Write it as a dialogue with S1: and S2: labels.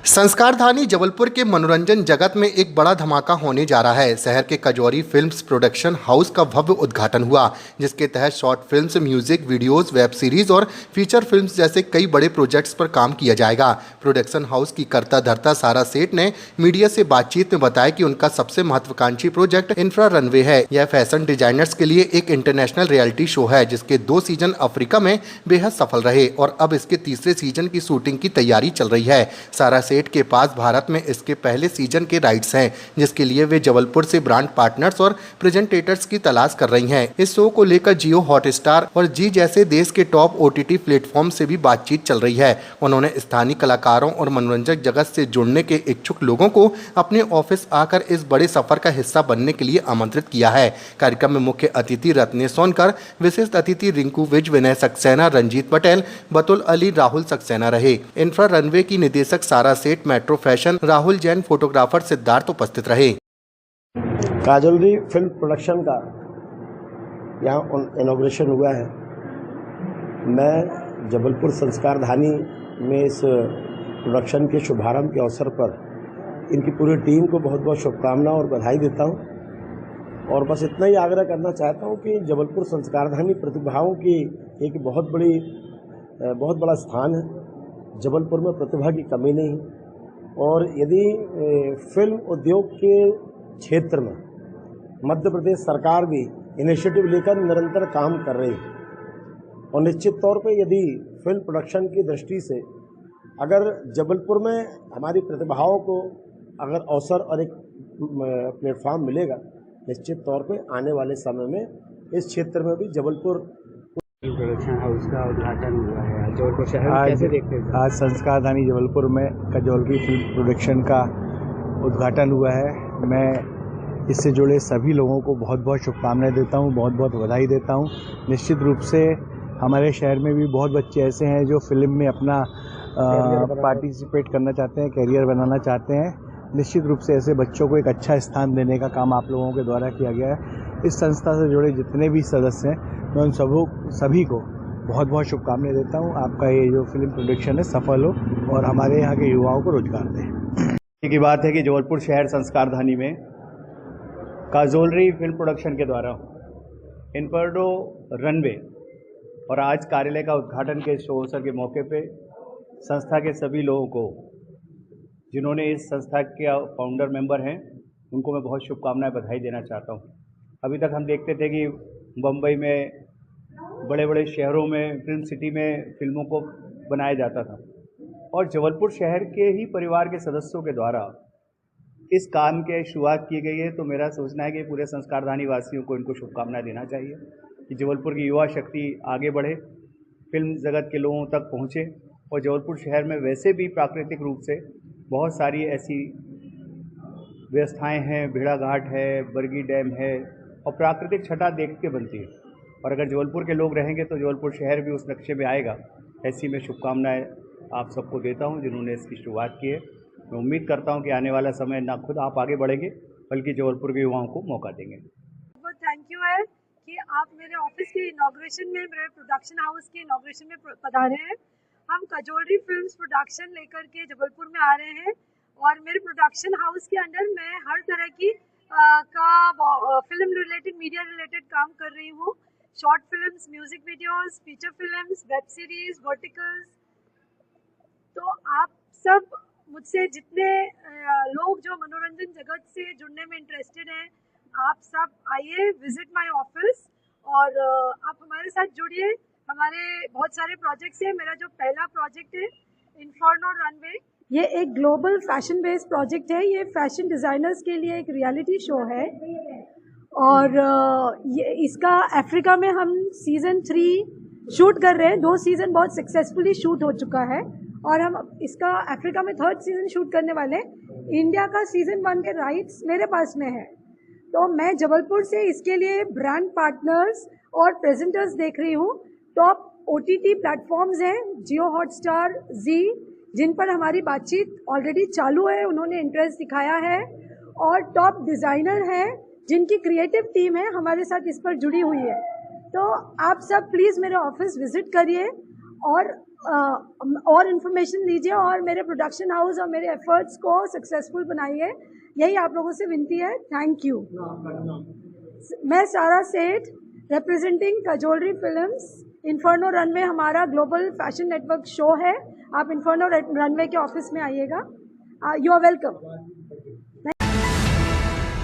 S1: संस्कारधानी जबलपुर के मनोरंजन जगत में एक बड़ा धमाका होने जा रहा है। शहर के कजौरी फिल्म्स प्रोडक्शन हाउस का भव्य उद्घाटन हुआ, जिसके तहत short films, music videos, web series और फीचर फिल्म्स जैसे कई बड़े प्रोजेक्ट्स पर काम किया जाएगा। प्रोडक्शन हाउस की कर्ता धर्ता सारा सेठ ने मीडिया से बातचीत में बताया कि उनका सबसे महत्वाकांक्षी प्रोजेक्ट इंफ्रा रनवे है। यह फैशन डिजाइनर्स के लिए एक इंटरनेशनल रियलिटी शो है, जिसके 2 सीजन अफ्रीका में बेहद सफल रहे और अब इसके तीसरे सीजन की शूटिंग की तैयारी चल रही है। सारा सेठ के पास भारत में इसके पहले सीजन के राइट्स हैं, जिसके लिए वे जबलपुर से ब्रांड पार्टनर्स और प्रेजेंटेटर्स की तलाश कर रही हैं। इस शो को लेकर जियो हॉटस्टार और जी जैसे देश के टॉप ओटीटी प्लेटफॉर्म से भी बातचीत चल रही है। उन्होंने स्थानीय कलाकारों और मनोरंजक जगत से जुड़ने के इच्छुक लोगों को अपने ऑफिस आकर इस बड़े सफर का हिस्सा बनने के लिए आमंत्रित किया है। कार्यक्रम में मुख्य अतिथि रत्नेश सोनकर, विशिष्ट अतिथि रिंकू विज, विनय सक्सेना, रंजीत पटेल, बतुल अली, राहुल सक्सेना रहे। इंफ्रा रनवे की निदेशक सारा सेठ, metro fashion Rahul Jain, photographer Siddharth उपस्थित रहे।
S2: काजोलरी फिल्म प्रोडक्शन का यहाँ इनॉग्रेशन हुआ है। मैं जबलपुर संस्कारधानी में इस प्रोडक्शन के शुभारंभ के अवसर पर इनकी पूरी टीम को बहुत बहुत शुभकामनाएं और बधाई देता हूँ। और बस इतना ही आग्रह करना चाहता हूँ कि जबलपुर संस्कारधानी प्रतिभाओं की एक बहुत बड़ा स्थान है। जबलपुर में प्रतिभा की कमी नहीं है और यदि फिल्म उद्योग के क्षेत्र में मध्य प्रदेश सरकार भी इनिशिएटिव लेकर निरंतर काम कर रही है और निश्चित तौर पे यदि फिल्म प्रोडक्शन की दृष्टि से अगर जबलपुर में हमारी प्रतिभाओं को अगर अवसर और एक प्लेटफॉर्म मिलेगा, निश्चित तौर पे आने वाले समय में इस क्षेत्र में भी जबलपुर
S3: प्रोडक्शन हाउस का उद्घाटन हुआ है। जबलपुर शहर कैसे देखते हैं?
S4: आज संस्कारधानी जबलपुर में कजौलरी फिल्म प्रोडक्शन का उद्घाटन हुआ है। मैं इससे जुड़े सभी लोगों को बहुत बहुत शुभकामनाएं देता हूं, बहुत बहुत बधाई देता हूं। निश्चित रूप से हमारे शहर में भी बहुत बच्चे ऐसे हैं जो फिल्म में अपना पार्टिसिपेट करना चाहते हैं, कैरियर बनाना चाहते हैं। निश्चित रूप से ऐसे बच्चों को एक अच्छा स्थान देने का काम आप लोगों के द्वारा किया गया है। इस संस्था से जुड़े जितने भी सदस्य हैं, मैं उन सभी को बहुत बहुत शुभकामनाएं देता हूं। आपका ये जो फिल्म प्रोडक्शन है सफल हो और हमारे यहाँ के युवाओं को रोजगार दे।
S5: की बात है कि जबलपुर शहर संस्कारधानी में काजोलरी फिल्म प्रोडक्शन के द्वारा इन्फर्नो रनवे और आज कार्यालय का उद्घाटन के शुभ अवसर के मौके पे संस्था के सभी लोगों को, जिन्होंने इस संस्था के फाउंडर मेंबर हैं, उनको मैं बहुत शुभकामनाएं बधाई देना चाहता हूं। अभी तक हम देखते थे कि बम्बई में, बड़े बड़े शहरों में, फिल्म सिटी में फिल्मों को बनाया जाता था और जबलपुर शहर के ही परिवार के सदस्यों के द्वारा इस काम की शुरुआत की गई है। तो मेरा सोचना है कि पूरे संस्कारधानी वासियों को इनको शुभकामनाएं देना चाहिए कि जबलपुर की युवा शक्ति आगे बढ़े, फिल्म जगत के लोगों तक पहुँचे। और जबलपुर शहर में वैसे भी प्राकृतिक रूप से बहुत सारी ऐसी व्यवस्थाएँ हैं, भेड़ा घाट है, बरगी डैम है और प्राकृतिक छटा देख के बनती है। और अगर जबलपुर के लोग रहेंगे तो जबलपुर शहर भी उस नक्शे में आएगा। ऐसी मैं शुभकामनाएं आप सबको देता हूं जिन्होंने इसकी शुरुआत की है। मैं उम्मीद करता हूं कि आने वाला समय ना खुद आप आगे बढ़ेंगे बल्कि जबलपुर के युवाओं को मौका देंगे।
S6: बहुत थैंक यू है कि आप मेरे ऑफिस के इनॉग्रेशन में, मेरे प्रोडक्शन हाउस के इनॉग्रेशन में पधारे हैं। हम कजौलरी फिल्म्स प्रोडक्शन लेकर के जबलपुर में आ रहे हैं और मेरे प्रोडक्शन हाउस के अंदर मैं हर तरह की फिल्म रिलेटेड, मीडिया रिलेटेड काम कर रही हूँ। Short films, music videos, feature films, web series, verticals. तो आप सब मुझसे जितने लोग जो मनोरंजन जगत से जुड़ने में इंटरेस्टेड हैं, आप सब आइए, विजिट माय ऑफिस और आप हमारे साथ जुड़िए। हमारे बहुत सारे प्रोजेक्ट्स हैं। मेरा जो पहला प्रोजेक्ट है इन्फर्नो रनवे, ये एक ग्लोबल फैशन बेस्ड प्रोजेक्ट है। ये फैशन डिज़ाइनर्स के लिए एक रियलिटी शो है और ये इसका अफ्रीका में हम सीज़न 3 शूट कर रहे हैं। 2 सीज़न बहुत सक्सेसफुली शूट हो चुका है और हम इसका अफ्रीका में 3rd सीज़न शूट करने वाले हैं। इंडिया का सीज़न 1 के राइट्स मेरे पास में है, तो मैं जबलपुर से इसके लिए ब्रांड पार्टनर्स और प्रेजेंटर्स देख रही हूँ। टॉप OTT प्लेटफॉर्म्स हैं, जियो हॉटस्टार, जी, जिन पर हमारी बातचीत ऑलरेडी चालू है, उन्होंने इंटरेस्ट दिखाया है। और टॉप डिज़ाइनर हैं जिनकी क्रिएटिव टीम है हमारे साथ इस पर जुड़ी हुई है। तो आप सब प्लीज़ मेरे ऑफिस विजिट करिए और और इन्फॉर्मेशन लीजिए और मेरे प्रोडक्शन हाउस और मेरे एफर्ट्स को सक्सेसफुल बनाइए, यही आप लोगों से विनती है। Thank you. मैं सारा सेठ, रिप्रेजेंटिंग कजोलरी फिल्म्स। इन्फर्नो रनवे हमारा ग्लोबल फैशन नेटवर्क शो है, आप इन्फर्नो रनवे के ऑफिस में आइएगा। You are welcome.